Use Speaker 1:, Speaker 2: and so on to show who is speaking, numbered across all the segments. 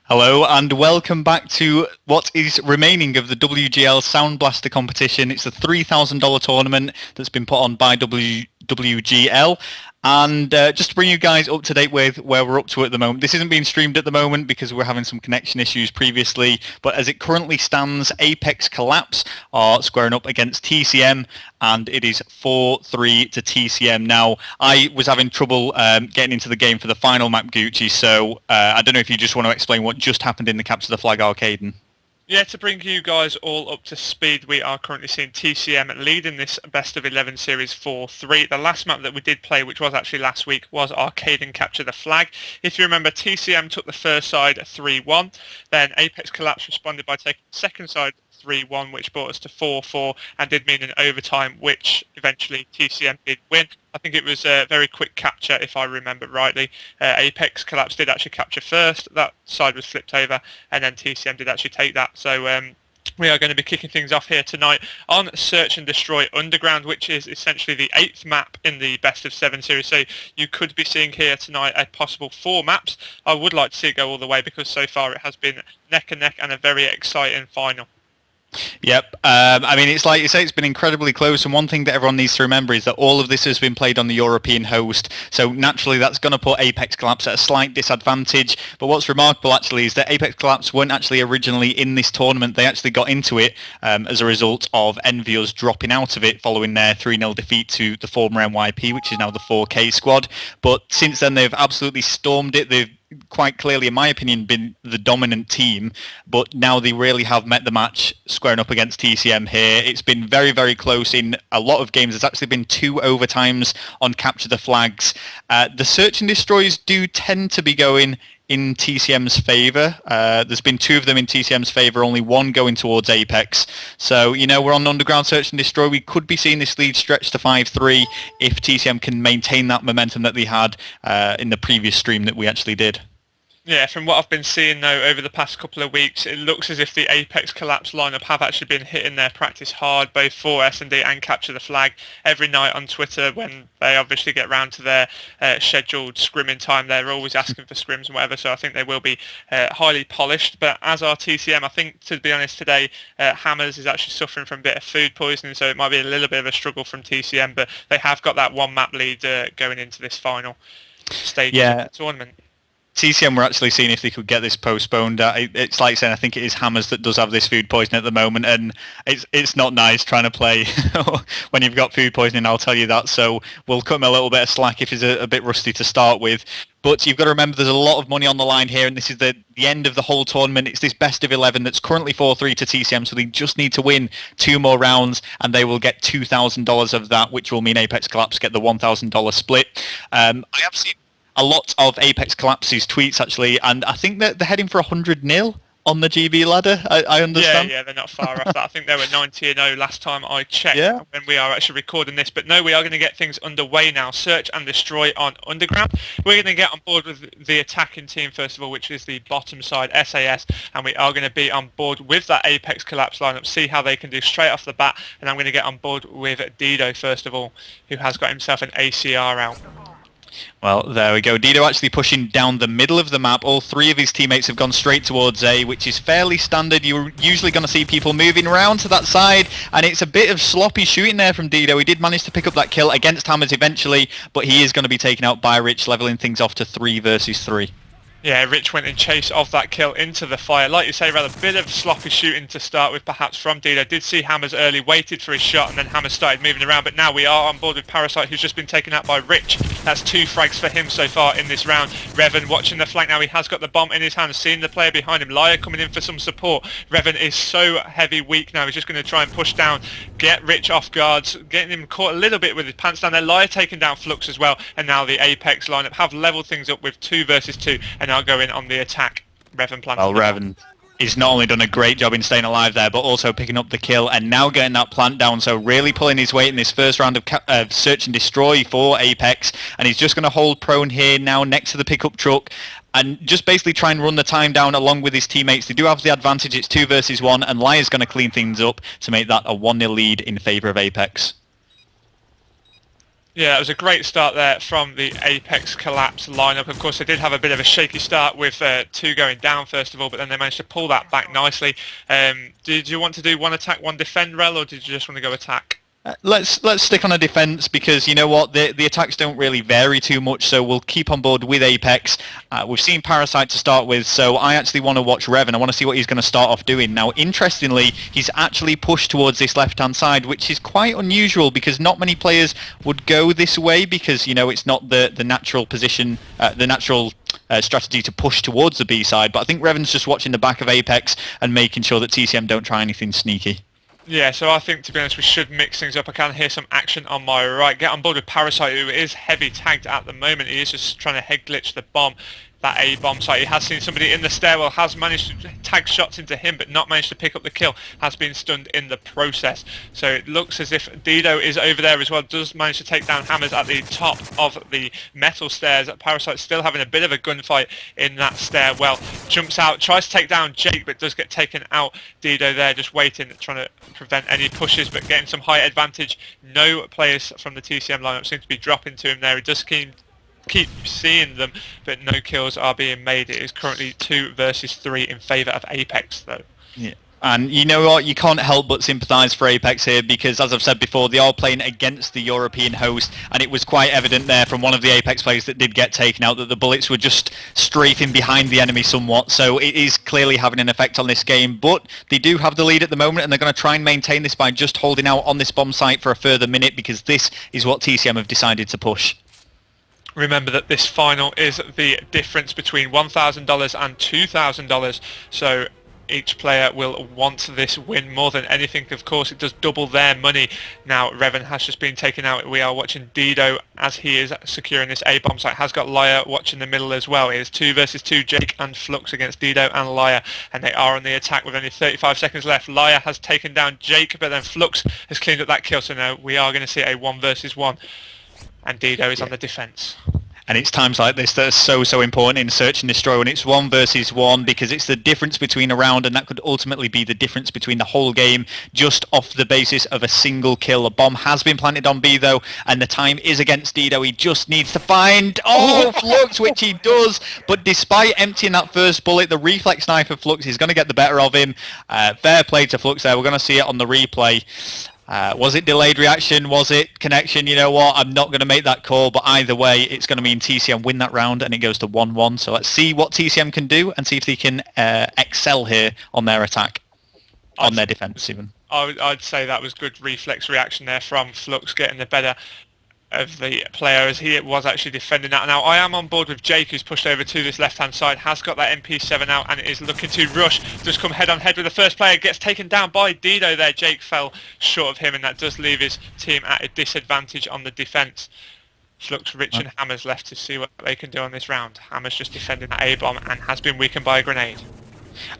Speaker 1: Hello and welcome back to what is remaining of the WGL Soundblaster competition. It's a $3,000 tournament that's been put on by WGL. And just to bring you guys up to date with where we're up to at the moment, this isn't being streamed at the moment because we're having some connection issues previously, but as it currently stands, Apex.Collapse are squaring up against TCM, and it is 4-3 to TCM. Now, I was having trouble getting into the game for the final map, Gucci, so I don't know if you just want to explain what just happened in the Capture the Flag arcade.
Speaker 2: Yeah, to bring you guys all up to speed, we are currently seeing TCM leading this best of 11 series 4-3. The last map that we did play, which was actually last week, was Arcade and Capture the Flag. If you remember, TCM took the first side 3-1. Then Apex.Collapse responded by taking the second side 3-1, which brought us to 4-4 and did mean an overtime, which eventually TCM did win. I think it was a very quick capture, if I remember rightly. Apex.Collapse did actually capture first. That side was flipped over, and then TCM did actually take that. So we are going to be kicking things off here tonight on Search and Destroy Underground, which is essentially the 8th map in the best of 7 series. So you could be seeing here tonight a possible 4 maps. I would like to see it go all the way because so far it has been neck and neck and a very exciting final.
Speaker 1: Yep. I mean, it's like you say, it's been incredibly close, and one thing that everyone needs to remember is that all of this has been played on the European host, so naturally that's going to put Apex.Collapse at a slight disadvantage. But what's remarkable actually is that Apex.Collapse weren't actually originally in this tournament. They actually got into it as a result of Envious dropping out of it following their 3-0 defeat to the former NYP, which is now the 4K squad. But since then they've absolutely stormed it. They've quite clearly, in my opinion, been the dominant team, but now they really have met the match squaring up against TCM here. It's been very, very close in a lot of games. There's actually been 2 overtimes on Capture the Flags. The Search and Destroys do tend to be going in TCM's favour. There's been 2 of them in TCM's favour, only 1 going towards Apex. So, you know, we're on Underground Search and Destroy. We could be seeing this lead stretch to 5-3 if TCM can maintain that momentum that they had in the previous stream that we actually did.
Speaker 2: Yeah, from what I've been seeing though over the past couple of weeks, it looks as if the Apex.Collapse lineup have actually been hitting their practice hard, both for S&D and Capture the Flag, every night on Twitter when they obviously get round to their scheduled scrimming time. They're always asking for scrims and whatever, so I think they will be highly polished. But as are TCM, I think, to be honest, today Hammers is actually suffering from a bit of food poisoning, so it might be a little bit of a struggle from TCM, but they have got that 1 map lead going into this final stage of the tournament.
Speaker 1: TCM were actually seeing if they could get this postponed. It's like saying I think it is Hammers that does have this food poisoning at the moment, and it's not nice trying to play when you've got food poisoning, I'll tell you that. So we'll cut him a little bit of slack if he's a bit rusty to start with. But you've got to remember there's a lot of money on the line here, and this is the end of the whole tournament. It's this best of 11 that's currently 4-3 to TCM, so they just need to win 2 more rounds, and they will get $2,000 of that, which will mean Apex.Collapse get the $1,000 split. I have seen a lot of Apex.Collapse's tweets actually, and I think that they're heading for 100-0 on the GB ladder. I understand.
Speaker 2: Yeah, they're not far off that. I think they were 90-0 last time I checked when we are actually recording this. But no, we are going to get things underway now. Search and Destroy on Underground. We're going to get on board with the attacking team first of all, which is the bottom side SAS, and we are going to be on board with that Apex.Collapse lineup, see how they can do straight off the bat. And I'm going to get on board with Dido first of all, who has got himself an ACR out.
Speaker 1: Well, there we go. Dido actually pushing down the middle of the map. All 3 of his teammates have gone straight towards A, which is fairly standard. You're usually going to see people moving around to that side, and it's a bit of sloppy shooting there from Dido. He did manage to pick up that kill against Hammers eventually, but he is going to be taken out by Rich, leveling things off to 3 versus 3.
Speaker 2: Yeah, Rich went in chase of that kill into the fire. Like you say, rather a bit of sloppy shooting to start with, perhaps from Dido. Did see Hammers early, waited for his shot, and then Hammers started moving around. But now we are on board with Parasite, who's just been taken out by Rich. That's 2 frags for him so far in this round. Revan watching the flank now. He has got the bomb in his hand, seeing the player behind him. Laya coming in for some support. Revan is so heavy weak now. He's just going to try and push down, get Rich off guards, getting him caught a little bit with his pants down there. Laya taking down Flux as well. And now the Apex lineup have leveled things up with 2 versus 2 and now going on the attack. Revan planting.
Speaker 1: Well, Revan he's not only done a great job in staying alive there, but also picking up the kill and now getting that plant down. So really pulling his weight in this first round of Search and Destroy for Apex. And he's just going to hold prone here now next to the pickup truck and just basically try and run the time down along with his teammates. They do have the advantage. It's 2 versus 1, and Liar's going to clean things up to make that a 1-0 lead in favour of Apex.
Speaker 2: Yeah, it was a great start there from the Apex.Collapse lineup. Of course, they did have a bit of a shaky start with 2 going down first of all, but then they managed to pull that back nicely. Did you want to do one attack, one defend, Rel, or did you just want to go attack?
Speaker 1: Let's stick on a defense because you know what, the attacks don't really vary too much, so we'll keep on board with Apex. We've seen Parasite to start with, so I actually want to watch Revan. I want to see what he's going to start off doing. Now, interestingly, he's actually pushed towards this left-hand side, which is quite unusual because not many players would go this way because, you know, it's not the natural position, the natural strategy to push towards the B side. But I think Revan's just watching the back of Apex and making sure that TCM don't try anything sneaky.
Speaker 2: Yeah, so I think, to be honest, we should mix things up. I can hear some action on my right. Get on board with Parasite, who is heavy tagged at the moment. He is just trying to head glitch the bomb, that A bomb site. He has seen somebody in the stairwell, has managed to tag shots into him, but not managed to pick up the kill. Has been stunned in the process. So it looks as if Dido is over there as well. Does manage to take down Hammers at the top of the metal stairs. Parasite still having a bit of a gunfight in that stairwell. Jumps out, tries to take down Jake, but does get taken out. Dido there just waiting, trying to prevent any pushes, but getting some height advantage. No players from the TCM lineup seem to be dropping to him there. He does keep seeing them, but no kills are being made. It is currently 2 versus 3 in favour of Apex, though.
Speaker 1: Yeah. And you know what, you can't help but sympathise for Apex here because, as I've said before, they are playing against the European host, and it was quite evident there from one of the Apex players that did get taken out that the bullets were just strafing behind the enemy somewhat, so it is clearly having an effect on this game. But they do have the lead at the moment, and they're going to try and maintain this by just holding out on this bomb site for a further minute because this is what TCM have decided to push.
Speaker 2: Remember that this final is the difference between $1,000 and $2,000, so each player will want this win more than anything. Of course, it does double their money. Now, Revan has just been taken out. We are watching Dido as he is securing this A-bomb site. Has got Lyre watching the middle as well. It is 2 versus 2, Jake and Flux against Dido and Lyre, and they are on the attack with only 35 seconds left. Lyre has taken down Jake, but then Flux has cleaned up that kill, so now we are going to see a 1 versus 1. And Dido is on the defence.
Speaker 1: And it's times like this that are so important in Search and Destroy when it's 1 versus 1 because it's the difference between a round, and that could ultimately be the difference between the whole game just off the basis of a single kill. A bomb has been planted on B though, and the time is against Dido. He just needs to find Flux, which he does, but despite emptying that first bullet, the reflex knife of Flux is going to get the better of him. Fair play to Flux there. We're going to see it on the replay. Was it delayed reaction? Was it connection? You know what? I'm not going to make that call, but either way, it's going to mean TCM win that round and it goes to 1-1. So let's see what TCM can do and see if they can excel here on their attack, on their defense even.
Speaker 2: I'd say that was good reflex reaction there from Flux, getting the better of the player as he was actually defending that. Now I am on board with Jake, who's pushed over to this left hand side, has got that MP7 out and is looking to rush, just come head on head with the first player, gets taken down by Dido there. Jake fell short of him and that does leave his team at a disadvantage on the defence. Flux, Rich and Hammers left to see what they can do on this round. Hammers just defending that A-bomb and has been weakened by a grenade.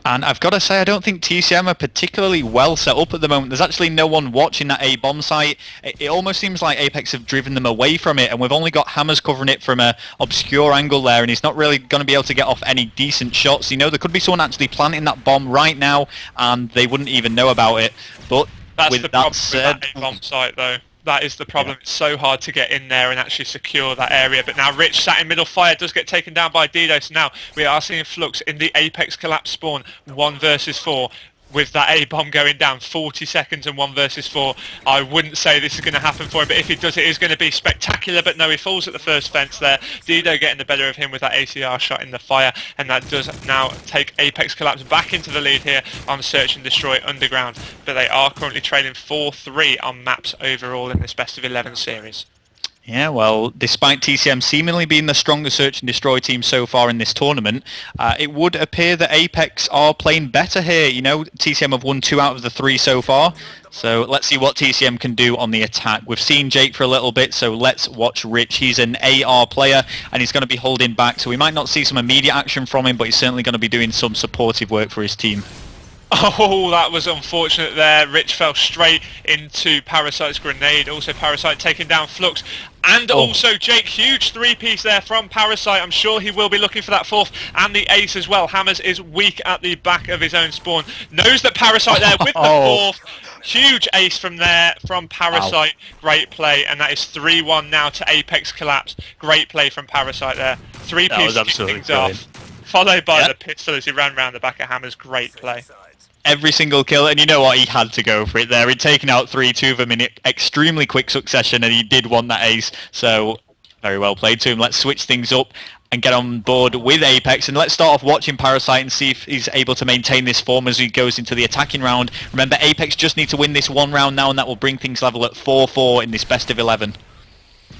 Speaker 1: And I've got to say, I don't think TCM are particularly well set up at the moment. There's actually no one watching that A-bomb site. It almost seems like Apex have driven them away from it, and we've only got Hammers covering it from an obscure angle there, and he's not really going to be able to get off any decent shots. You know, there could be someone actually planting that bomb right now, and they wouldn't even know about it. But
Speaker 2: that's
Speaker 1: with
Speaker 2: the
Speaker 1: that
Speaker 2: problem
Speaker 1: said,
Speaker 2: with that A-bomb site, though. That is the problem. Yeah. It's so hard to get in there and actually secure that area. But now Rich sat in middle fire, does get taken down by Dido. So now we are seeing Flux in the Apex.Collapse spawn, 1 versus 4. With that A-bomb going down, 40 seconds and 1 versus 4. I wouldn't say this is going to happen for him, but if he does, it is going to be spectacular. But no, he falls at the first fence there. Dido getting the better of him with that ACR shot in the fire, and that does now take Apex.Collapse back into the lead here on Search and Destroy Underground. But they are currently trailing 4-3 on maps overall in this best of 11 series.
Speaker 1: Yeah, well, despite TCM seemingly being the strongest Search and Destroy team so far in this tournament, it would appear that Apex are playing better here. You know, TCM have won 2 out of the 3 so far, so let's see what TCM can do on the attack. We've seen Jake for a little bit, so let's watch Rich. He's an AR player, and he's going to be holding back, so we might not see some immediate action from him, but he's certainly going to be doing some supportive work for his team.
Speaker 2: Oh, that was unfortunate there. Rich fell straight into Parasite's grenade. Also Parasite taking down Flux. And also Jake, huge 3-piece there from Parasite. I'm sure he will be looking for that 4th and the ace as well. Hammers is weak at the back of his own spawn. Knows that Parasite there with the 4th. Huge ace from there from Parasite. Wow. Great play, and that is 3-1 now to Apex.Collapse. Great play from Parasite there. Three-piece things off, followed by the pistol as he ran round the back of Hammers. Great play.
Speaker 1: Every single kill, and you know what, he had to go for it there. He'd taken out 2 of them in extremely quick succession, and he did want that ace, so very well played to him. Let's switch things up and get on board with Apex, and let's start off watching Parasite and see if he's able to maintain this form as he goes into the attacking round. Remember, Apex just need to win this one round now, and that will bring things level at 4-4 in this best of 11.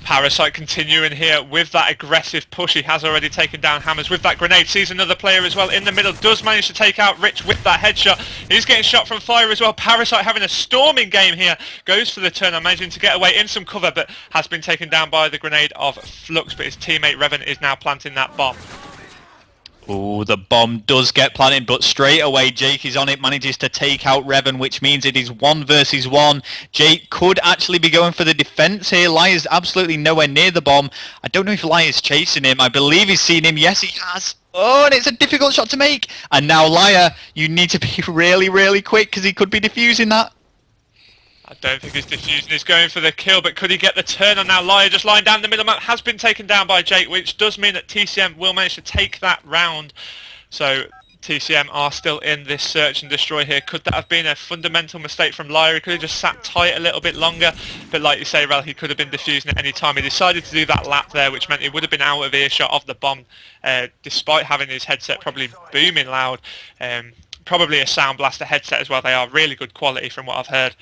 Speaker 2: Parasite continuing here with that aggressive push. He has already taken down Hammers with that grenade. Sees another player as well in the middle. Does manage to take out Rich with that headshot. He's getting shot from fire as well. Parasite having a storming game here. Goes for the turn. I'm managing to get away in some cover, but has been taken down by the grenade of Flux. But his teammate Revan is now planting that bomb.
Speaker 1: Oh, the bomb does get planted, but straight away Jake is on it, manages to take out Revan, which means it is 1 versus 1. Jake could actually be going for the defense here. Liar's absolutely nowhere near the bomb. I don't know if Liar's chasing him. I believe he's seen him. Yes, he has. Oh, and it's a difficult shot to make. And now Liar, you need to be really, really quick because he could be defusing that.
Speaker 2: I don't think he's defusing, he's going for the kill, but could he get the turn on now? Liar just lying down the middle map, has been taken down by Jake, which does mean that TCM will manage to take that round. So TCM are still in this search and destroy here. Could that have been a fundamental mistake from Liar? He could have just sat tight a little bit longer, but like you say, Rel, he could have been defusing at any time. He decided to do that lap there, which meant he would have been out of earshot of the bomb, despite having his headset probably booming loud. Probably a Soundblaster headset as well. They are really good quality from what I've heard.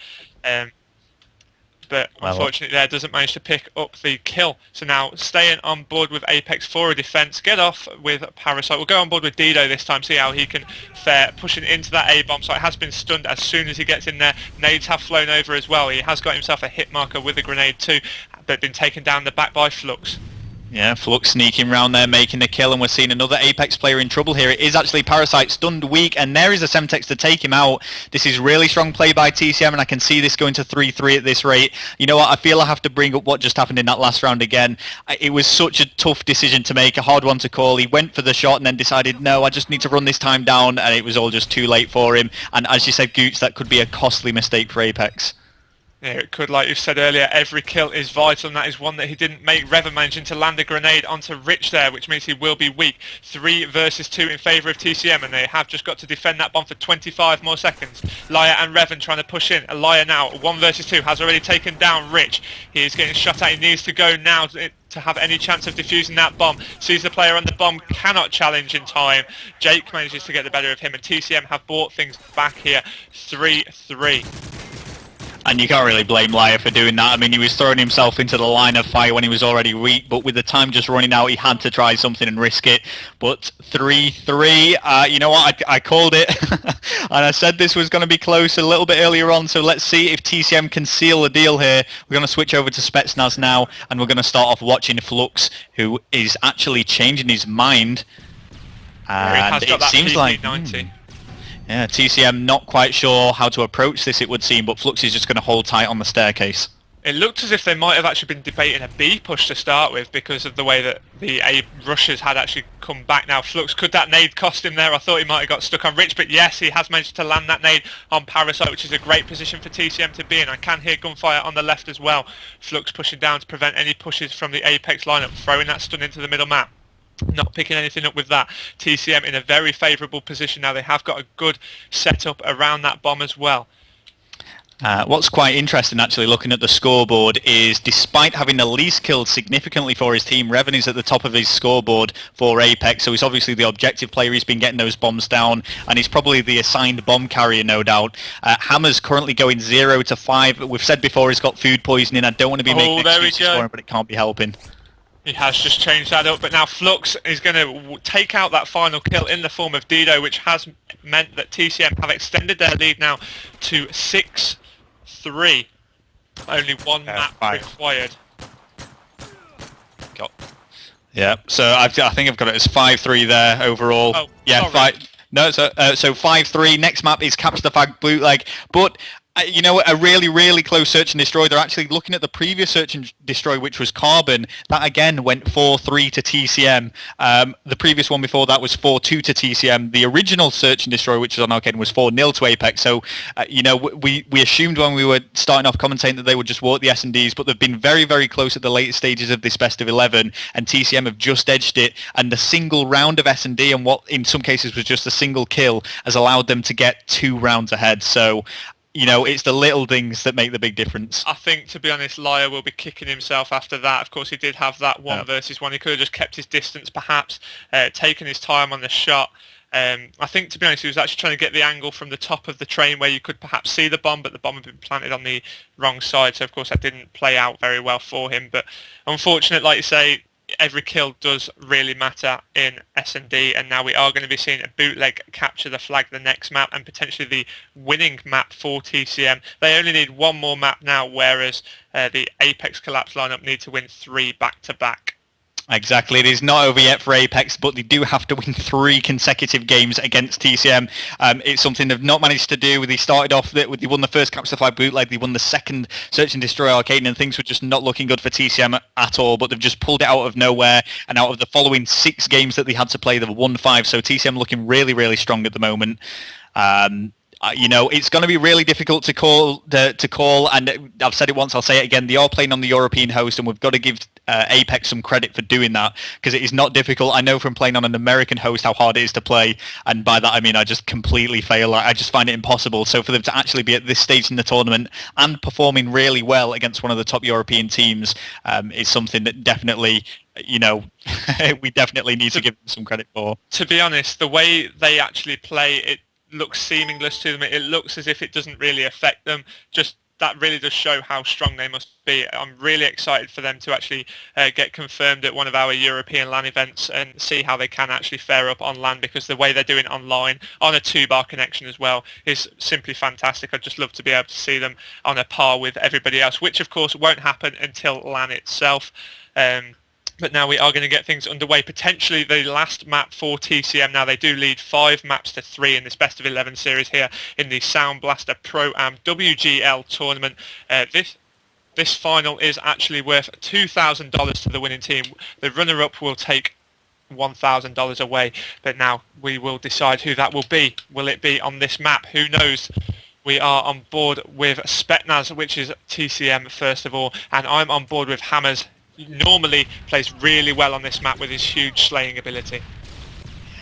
Speaker 2: But unfortunately there doesn't manage to pick up the kill. So now staying on board with Apex for a defense, get off with Parasite. We'll go on board with Dido this time, see how he can fare, pushing into that A-bomb. So it has been stunned as soon as he gets in there. Nades have flown over as well. He has got himself a hit marker with a grenade too, but been taken down the back by Flux.
Speaker 1: Yeah, Flux sneaking round there, making the kill, and we're seeing another Apex player in trouble here. It is actually Parasite, stunned weak, and there is a Semtex to take him out. This is really strong play by TCM, and I can see this going to 3-3 at this rate. You know what, I feel I have to bring up what just happened in that last round again. It was such a tough decision to make, a hard one to call. He went for the shot and then decided, no, I just need to run this time down, and it was all just too late for him. And as you said, Gooch, that could be a costly mistake for Apex.
Speaker 2: Yeah, it could, like you said earlier, every kill is vital, and that is one that he didn't make. Revan managing to land a grenade onto Rich there, which means he will be weak. 3 versus 2 in favour of TCM, and they have just got to defend that bomb for 25 more seconds. Liar and Revan trying to push in. Liar now, 1 versus 2, has already taken down Rich. He is getting shot at. He needs to go now to have any chance of defusing that bomb. Sees the player on the bomb, cannot challenge in time. Jake manages to get the better of him, and TCM have brought things back here. 3-3.
Speaker 1: And you can't really blame Liar for doing that. I mean, he was throwing himself into the line of fire when he was already weak, but with the time just running out, he had to try something and risk it. But 3-3, you know what, I called it, and I said this was going to be close a little bit earlier on, so let's see if TCM can seal the deal here. We're going to switch over to Spetsnaz now, and we're going to start off watching Flux, who is actually changing his mind. And it seems like... Yeah, TCM not quite sure how to approach this, it would seem, but Flux is just going to hold tight on the staircase.
Speaker 2: It looked as if they might have actually been debating a B push to start with because of the way that the A rushers had actually come back. Now, Flux, could that nade cost him there? I thought he might have got stuck on Rich, but yes, he has managed to land that nade on Parasite, which is a great position for TCM to be in. I can hear gunfire on the left as well. Flux pushing down to prevent any pushes from the Apex lineup, throwing that stun into the middle map. Not picking anything up with that. TCM in a very favourable position now. They have got a good setup around that bomb as well.
Speaker 1: What's quite interesting actually looking at the scoreboard is despite having the least killed significantly for his team, Revan is at the top of his scoreboard for Apex, so he's obviously the objective player. He's been getting those bombs down and he's probably the assigned bomb carrier, no doubt. Hammer's currently going 0 to 5. We've said before he's got food poisoning. I don't want to be making excuses for him, but it can't be helping.
Speaker 2: He has just changed that up, but now Flux is going to take out that final kill in the form of Dido, which has meant that TCM have extended their lead now to 6-3. Only one map required.
Speaker 1: Yeah, so I think I've got it as 5-3 there overall.
Speaker 2: Oh,
Speaker 1: yeah,
Speaker 2: sorry.
Speaker 1: so 5-3. Next map is Capture the Flag Bootleg, but You know, a really, really close search and destroy. They're actually looking at the previous search and destroy, which was Carbon. That again went 4-3 to TCM. The previous one before that was 4-2 to TCM. The original search and destroy, which was on Arcade, was 4-0 to Apex. So, you know, we assumed when we were starting off commentating that they would just walk the S&Ds, but they've been very, very close at the later stages of this best of 11, and TCM have just edged it. And the single round of S&D, and what in some cases was just a single kill, has allowed them to get 2 rounds ahead. So, you know, it's the little things that make the big difference.
Speaker 2: I think, to be honest, Liar will be kicking himself after that. Of course, he did have that 1 versus 1. He could have just kept his distance, perhaps, taken his time on the shot. I think, to be honest, he was actually trying to get the angle from the top of the train where you could perhaps see the bomb, but the bomb had been planted on the wrong side. So, of course, that didn't play out very well for him. But unfortunate, like you say, every kill does really matter in S&D, and now we are going to be seeing a bootleg capture the flag the next map, and potentially the winning map for TCM. They only need 1 more map now, whereas the Apex.Collapse lineup need to win 3 back-to-back.
Speaker 1: Exactly. It is not over yet for Apex, but they do have to win 3 consecutive games against TCM. It's something they've not managed to do. They started off, they won the first Capture the Flag bootleg, they won the second Search and Destroy Arcade, and things were just not looking good for TCM at all, but they've just pulled it out of nowhere, and out of the following 6 games that they had to play, they've won 5, so TCM looking really, really strong at the moment. You know, it's going to be really difficult to call, and I've said it once, I'll say it again, they are playing on the European host, and we've got to give Apex some credit for doing that, because it is not difficult. I know from playing on an American host how hard it is to play, and by that I mean I just completely fail. I just find it impossible. So for them to actually be at this stage in the tournament and performing really well against one of the top European teams is something that definitely, you know, we definitely need to give them some credit for.
Speaker 2: To be honest, the way they actually play, it looks seamless to them. It looks as if it doesn't really affect them. Just that really does show how strong they must be. I'm really excited for them to actually get confirmed at one of our European LAN events and see how they can actually fare up on LAN, because the way they're doing online on a 2-bar connection as well is simply fantastic. I'd just love to be able to see them on a par with everybody else, which of course won't happen until LAN itself. But now we are going to get things underway. Potentially the last map for TCM. Now they do lead 5 maps to 3 in this best of 11 series here in the Soundblaster PROAM WGL tournament. This final is actually worth $2,000 to the winning team. The runner-up will take $1,000 away, but now we will decide who that will be. Will it be on this map? Who knows? We are on board with Spetnaz, which is TCM first of all, and I'm on board with Hammers. Normally plays really well on this map with his huge slaying ability.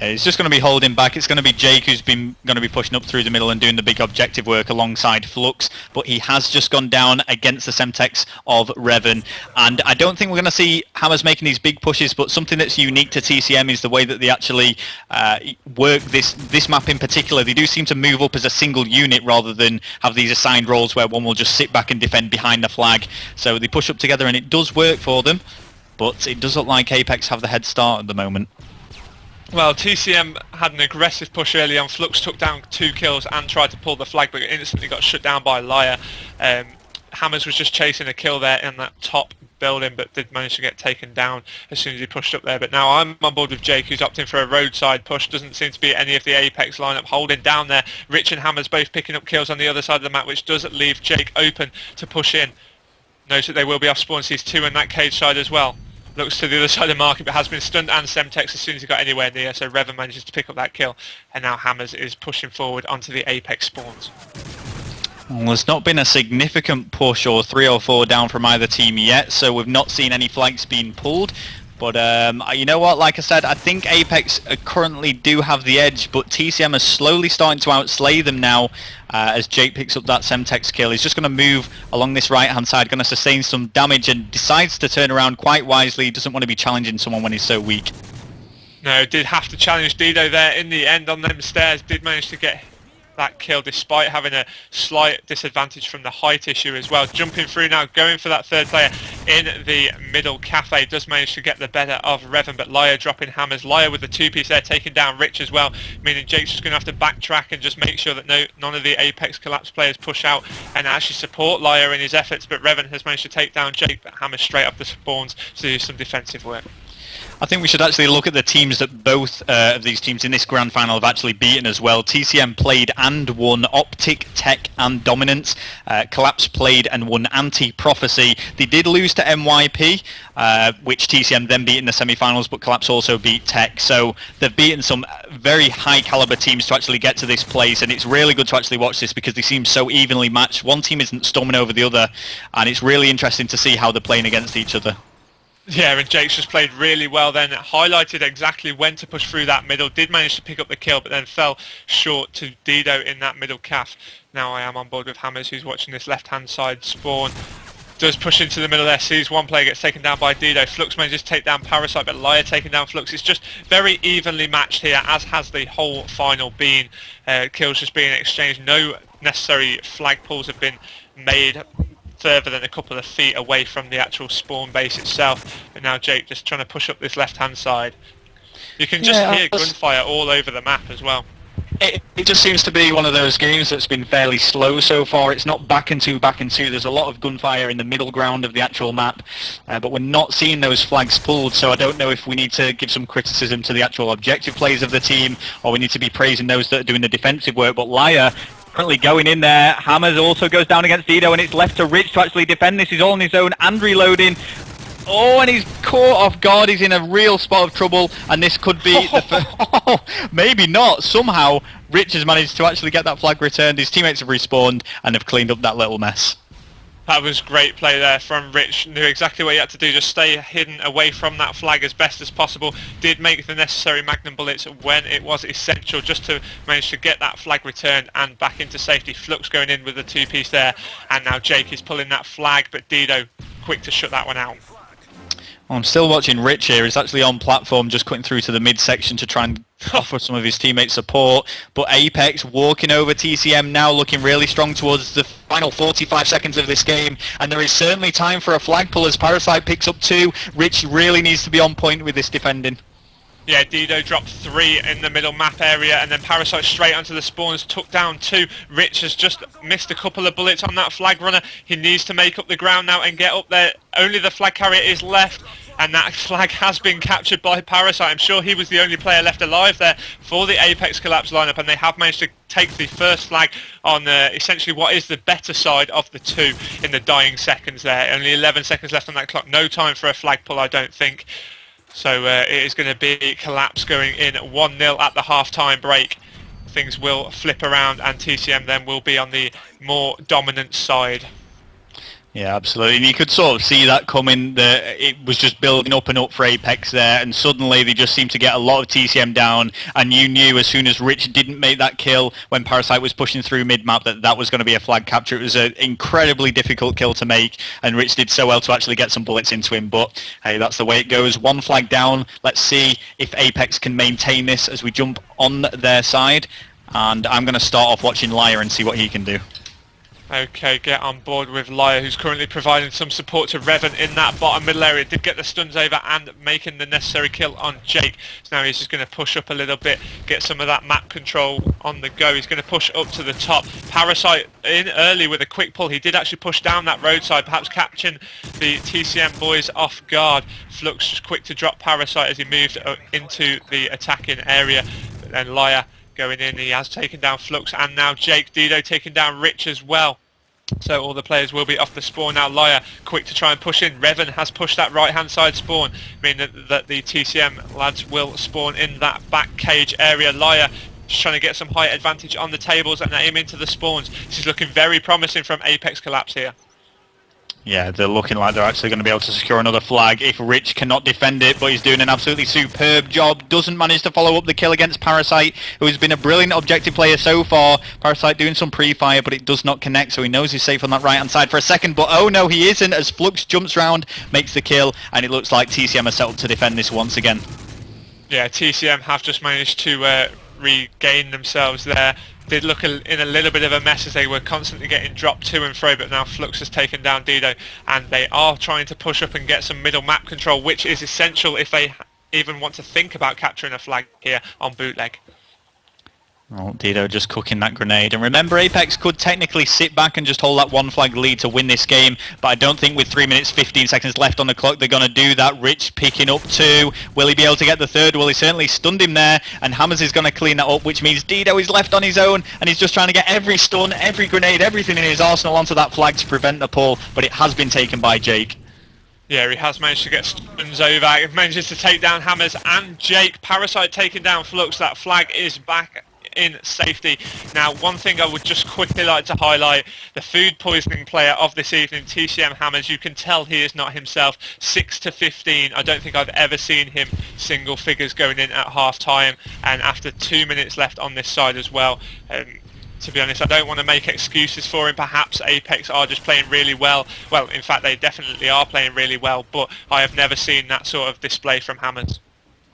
Speaker 1: It's just going to be holding back. It's going to be Jake who's going to be pushing up through the middle and doing the big objective work alongside Flux, but he has just gone down against the Semtex of Revan, and I don't think we're going to see Hammers making these big pushes, but something that's unique to TCM is the way that they actually work this map in particular. They do seem to move up as a single unit rather than have these assigned roles where one will just sit back and defend behind the flag. So they push up together and it does work for them, but it does look like Apex have the head start at the moment.
Speaker 2: Well, TCM had an aggressive push early on. Flux took down 2 kills and tried to pull the flag, but instantly got shut down by Liar. Hammers was just chasing a kill there in that top building, but did manage to get taken down as soon as he pushed up there. But now I'm on board with Jake, who's opting for a roadside push. Doesn't seem to be any of the Apex lineup holding down there. Rich and Hammers both picking up kills on the other side of the map, which does leave Jake open to push in. Notice that they will be off spawn, sees 2 in that cage side as well. Looks to the other side of the market, but has been stunned and Semtex as soon as he got anywhere near, so Revan manages to pick up that kill, and now Hammers is pushing forward onto the Apex spawns.
Speaker 1: Well, there's not been a significant push or 3 or 4 down from either team yet, so we've not seen any flags being pulled. But you know what, like I said, I think Apex currently do have the edge, but TCM is slowly starting to outslay them now as Jake picks up that Semtex kill. He's just going to move along this right-hand side, going to sustain some damage, and decides to turn around quite wisely. He doesn't want to be challenging someone when he's so weak.
Speaker 2: No, did have to challenge Dido there in the end on them stairs. Did manage to get that kill despite having a slight disadvantage from the height issue as well. Jumping through now, going for that 3rd player in the middle. Cafe does manage to get the better of Revan, but Liar dropping Hammers. Liar with the 2-piece there, taking down Rich as well, meaning Jake's just going to have to backtrack and just make sure that none of the Apex.Collapse players push out and actually support Liar in his efforts, but Revan has managed to take down Jake, but Hammers straight up the spawns to do some defensive work.
Speaker 1: I think we should actually look at the teams that both of these teams in this grand final have actually beaten as well. TCM played and won Optic, Tech and Dominance. Collapse played and won Anti-Prophecy. They did lose to MYP, which TCM then beat in the semi-finals, but Collapse also beat Tech. So they've beaten some very high caliber teams to actually get to this place, and it's really good to actually watch this because they seem so evenly matched. One team isn't storming over the other, and it's really interesting to see how they're playing against each other.
Speaker 2: Yeah, and Jake's just played really well then, highlighted exactly when to push through that middle, did manage to pick up the kill, but then fell short to Dido in that middle calf. Now I am on board with Hammers, who's watching this left-hand side spawn. Does push into the middle there, sees one player gets taken down by Dido. Flux manages to take down Parasite, but Liar taking down Flux. It's just very evenly matched here, as has the whole final been. Kills just being exchanged. No necessary flag pulls have been made further than a couple of feet away from the actual spawn base itself. But now Jake just trying to push up this left-hand side. You can just hear gunfire all over the map as well.
Speaker 1: It just seems to be one of those games that's been fairly slow so far. It's not back and two. There's a lot of gunfire in the middle ground of the actual map, but we're not seeing those flags pulled, so I don't know if we need to give some criticism to the actual objective plays of the team, or we need to be praising those that are doing the defensive work. But Liar currently going in there. Hammers also goes down against Dido, and it's left to Rich to actually defend this. He's all on his own and reloading. Oh, and he's caught off guard. He's in a real spot of trouble, and this could be the first... Oh, maybe not. Somehow, Rich has managed to actually get that flag returned. His teammates have respawned, and they've cleaned up that little mess.
Speaker 2: That was great play there from Rich. Knew exactly what he had to do, just stay hidden away from that flag as best as possible. Did make the necessary magnum bullets when it was essential, just to manage to get that flag returned and back into safety. Flux going in with the two-piece there, and now Jake is pulling that flag, but Dido quick to shut that one out.
Speaker 1: I'm still watching Rich here. He's actually on platform, just cutting through to the mid-section to try and offer some of his teammates support. But Apex walking over TCM now, looking really strong towards the final 45 seconds of this game. And there is certainly time for a flag pull as Parasite picks up 2. Rich really needs to be on point with this defending.
Speaker 2: Yeah, Dido dropped 3 in the middle map area, and then Parasite straight onto the spawns, took down 2. Rich has just missed a couple of bullets on that flag runner. He needs to make up the ground now and get up there. Only the flag carrier is left, and that flag has been captured by Parasite. I'm sure he was the only player left alive there for the Apex.Collapse lineup, and they have managed to take the first flag on essentially what is the better side of the 2 in the dying seconds there. Only 11 seconds left on that clock. No time for a flag pull, I don't think. So it is going to be Collapse going in 1-0 at the half-time break. Things will flip around, and TCM then will be on the more dominant side.
Speaker 1: Yeah, absolutely. And you could sort of see that coming. It was just building up and up for Apex there, and suddenly they just seemed to get a lot of TCM down, and you knew as soon as Rich didn't make that kill when Parasite was pushing through mid-map that was going to be a flag capture. It was an incredibly difficult kill to make, and Rich did so well to actually get some bullets into him, but hey, that's the way it goes. 1 flag down. Let's see if Apex can maintain this as we jump on their side, and I'm going to start off watching Liar and see what he can do.
Speaker 2: Okay, get on board with Liar, who's currently providing some support to Revan in that bottom middle area. Did get the stuns over and making the necessary kill on Jake. So now he's just going to push up a little bit, get some of that map control on the go. He's going to push up to the top. Parasite in early with a quick pull. He did actually push down that roadside, perhaps catching the TCM boys off guard. Flux just quick to drop Parasite as he moved into the attacking area. But then Liar going in, he has taken down Flux, and now Jake. Dido taking down Rich as well. So all the players will be off the spawn now. Liar quick to try and push in. Revan has pushed that right hand side spawn, meaning that the TCM lads will spawn in that back cage area. Liar just trying to get some height advantage on the tables and aim into the spawns. This is looking very promising from Apex.Collapse here.
Speaker 1: Yeah, they're looking like they're actually going to be able to secure another flag if Rich cannot defend it, but he's doing an absolutely superb job. Doesn't manage to follow up the kill against Parasite, who has been a brilliant objective player so far. Parasite doing some pre-fire, but it does not connect, so he knows he's safe on that right-hand side for a second, but oh no, he isn't, as Flux jumps round, makes the kill, and it looks like TCM are set up to defend this once again.
Speaker 2: Yeah, TCM have just managed to regain themselves there. Did look in a little bit of a mess as they were constantly getting dropped to and fro, but now Flux has taken down Dido, and they are trying to push up and get some middle map control, which is essential if they even want to think about capturing a flag here on bootleg.
Speaker 1: Oh, Dido just cooking that grenade. And remember, Apex could technically sit back and just hold that one flag lead to win this game, but I don't think with 3 minutes 15 seconds left on the clock they're going to do that. Rich picking up 2. Will he be able to get the 3rd? Well, he certainly stunned him there, and Hammers is going to clean that up, which means Dido is left on his own, and he's just trying to get every stun, every grenade, everything in his arsenal onto that flag to prevent the pull, but it has been taken by Jake.
Speaker 2: Yeah, he has managed to get stuns over. He manages to take down Hammers and Jake. Parasite taking down Flux. That flag is back in safety. Now, one thing I would just quickly like to highlight, the food poisoning player of this evening, TCM Hammers, you can tell he is not himself. 6-15. I don't think I've ever seen him single figures going in at half time, and after 2 minutes left on this side as well. To be honest, I don't want to make excuses for him. Perhaps Apex are just playing really well. Well, in fact, they definitely are playing really well, but I have never seen that sort of display from Hammers.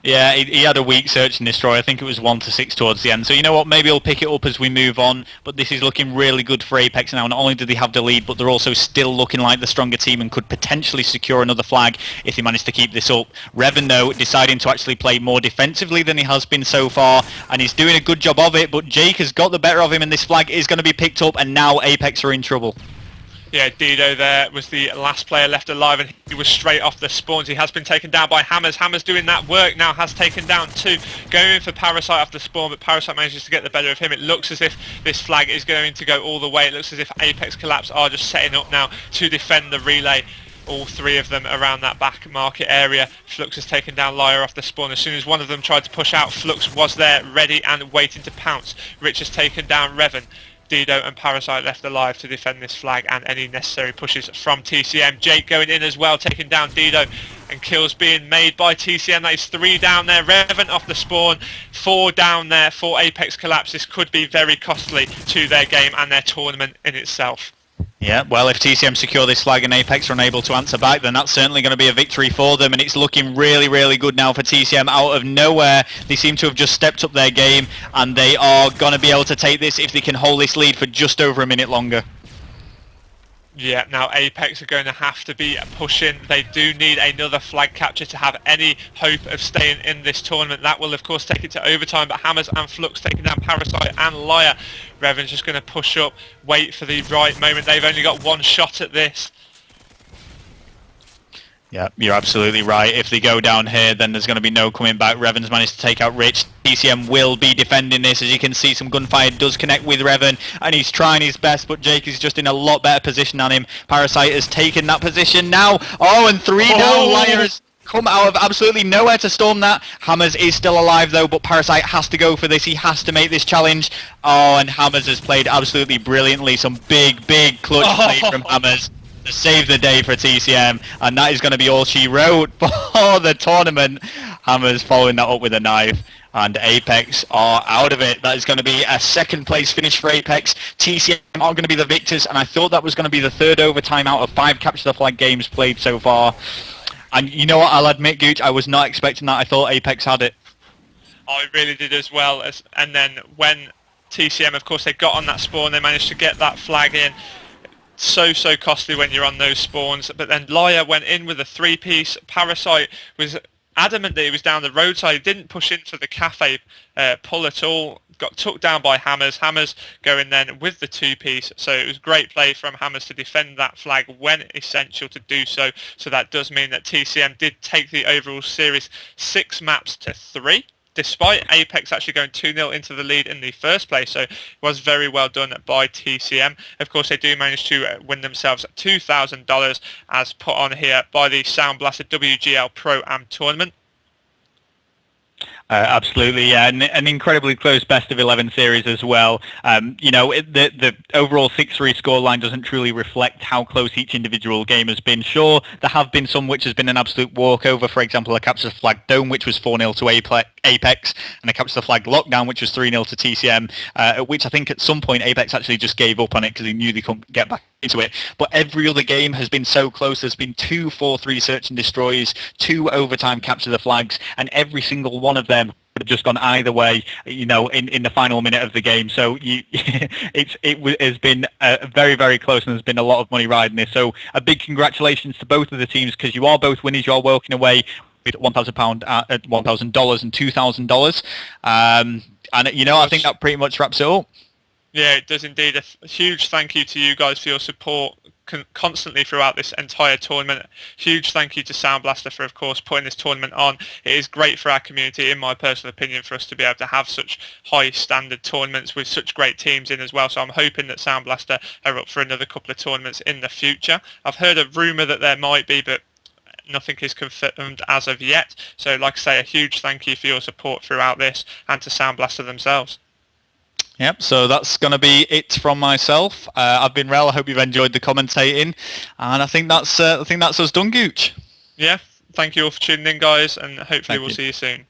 Speaker 1: Yeah, he had a weak search and destroy. I think it was 1-6 towards the end. So you know what, maybe he'll pick it up as we move on. But this is looking really good for Apex now. Not only do they have the lead, but they're also still looking like the stronger team and could potentially secure another flag if they manage to keep this up. Revan, though, deciding to actually play more defensively than he has been so far, and he's doing a good job of it. But Jake has got the better of him, and this flag is going to be picked up, and now Apex are in trouble.
Speaker 2: Yeah, Dido there was the last player left alive, and he was straight off the spawns. He has been taken down by Hammers. Hammers doing that work now, has taken down 2. Going in for Parasite off the spawn, but Parasite manages to get the better of him. It looks as if this flag is going to go all the way. It looks as if Apex.Collapse are just setting up now to defend the relay. All 3 of them around that back market area. Flux has taken down Liar off the spawn. As soon as one of them tried to push out, Flux was there, ready and waiting to pounce. Rich has taken down Revan. Dido and Parasite left alive to defend this flag and any necessary pushes from TCM. Jake going in as well, taking down Dido, and kills being made by TCM. That is 3 down there. Revan off the spawn, 4 down there for Apex.Collapse. This could be very costly to their game and their tournament in itself.
Speaker 1: Yeah, well, if TCM secure this flag and Apex are unable to answer back, then that's certainly going to be a victory for them, and it's looking really, really good now for TCM. Out of nowhere, they seem to have just stepped up their game, and they are going to be able to take this if they can hold this lead for just over a minute longer.
Speaker 2: Yeah, now Apex are going to have to be pushing. They do need another flag capture to have any hope of staying in this tournament. That will, of course, take it to overtime, but Hammers and Flux taking down Parasite and Liar. Revan's just going to push up, wait for the right moment. They've only got 1 shot at this.
Speaker 1: Yeah, you're absolutely right. If they go down here, then there's going to be no coming back. Revan's managed to take out Rich. TCM will be defending this. As you can see, some gunfire does connect with Revan, and he's trying his best, but Jake is just in a lot better position than him. Parasite has taken that position now. Oh, and 3 down. Liars come out of absolutely nowhere to storm that. Hammers is still alive, though, but Parasite has to go for this. He has to make this challenge. Oh, and Hammers has played absolutely brilliantly. Some big, big clutch play from Hammers to save the day for TCM, and that is going to be all she wrote for the tournament. Hammers following that up with a knife, and Apex are out of it. That is going to be a 2nd place finish for Apex. TCM are going to be the victors, and I thought that was going to be the 3rd overtime out of 5 capture the flag games played so far. And you know what, I'll admit, Gooch, I was not expecting that. I thought Apex had it.
Speaker 2: I really did as well. And then when TCM, of course, they got on that spawn, they managed to get that flag in. So costly when you're on those spawns. But then Liar went in with a 3-piece. Parasite was adamant that he was down the roadside. He didn't push into the cafe pull at all. Got took down by Hammers. Hammers going then with the 2-piece. So it was great play from Hammers to defend that flag when essential to do so. So that does mean that TCM did take the overall series 6 maps to 3. Despite Apex actually going 2-0 into the lead in the first place, so it was very well done by TCM. Of course, they do manage to win themselves $2,000 as put on here by the Soundblaster WGL Pro-Am tournament.
Speaker 1: Absolutely, yeah, and an incredibly close best of 11 series as well. You know, the overall 6-3 scoreline doesn't truly reflect how close each individual game has been. Sure, there have been some which has been an absolute walkover. For example, a capture the flag Dome, which was 4-0 to Apex, and a capture the flag Lockdown, which was 3-0 to TCM, which I think at some point Apex actually just gave up on it because they knew they couldn't get back into it. But every other game has been so close. There's been 2 4-3 search and destroys, 2 overtime capture the flags, and every single one of them would have just gone either way, you know, in the final minute of the game. So it has been very, very close, and there's been a lot of money riding this. So a big congratulations to both of the teams, because you are both winners. You are walking away with £1,000 and $2,000. And I think that pretty much wraps it up.
Speaker 2: Yeah, it does indeed. A huge thank you to you guys for your support constantly throughout this entire tournament. Huge thank you to Soundblaster for, of course, putting this tournament on. It is great for our community, in my personal opinion, for us to be able to have such high standard tournaments with such great teams in as well. So I'm hoping that Soundblaster are up for another couple of tournaments in the future. I've heard a rumour that there might be, but nothing is confirmed as of yet. So like I say, a huge thank you for your support throughout this, and to Soundblaster themselves.
Speaker 1: Yep, so that's going to be it from myself. I've been Rel. I hope you've enjoyed the commentating, and I think that's us done, Gooch.
Speaker 2: Yeah, thank you all for tuning in, guys, and hopefully we'll see you soon.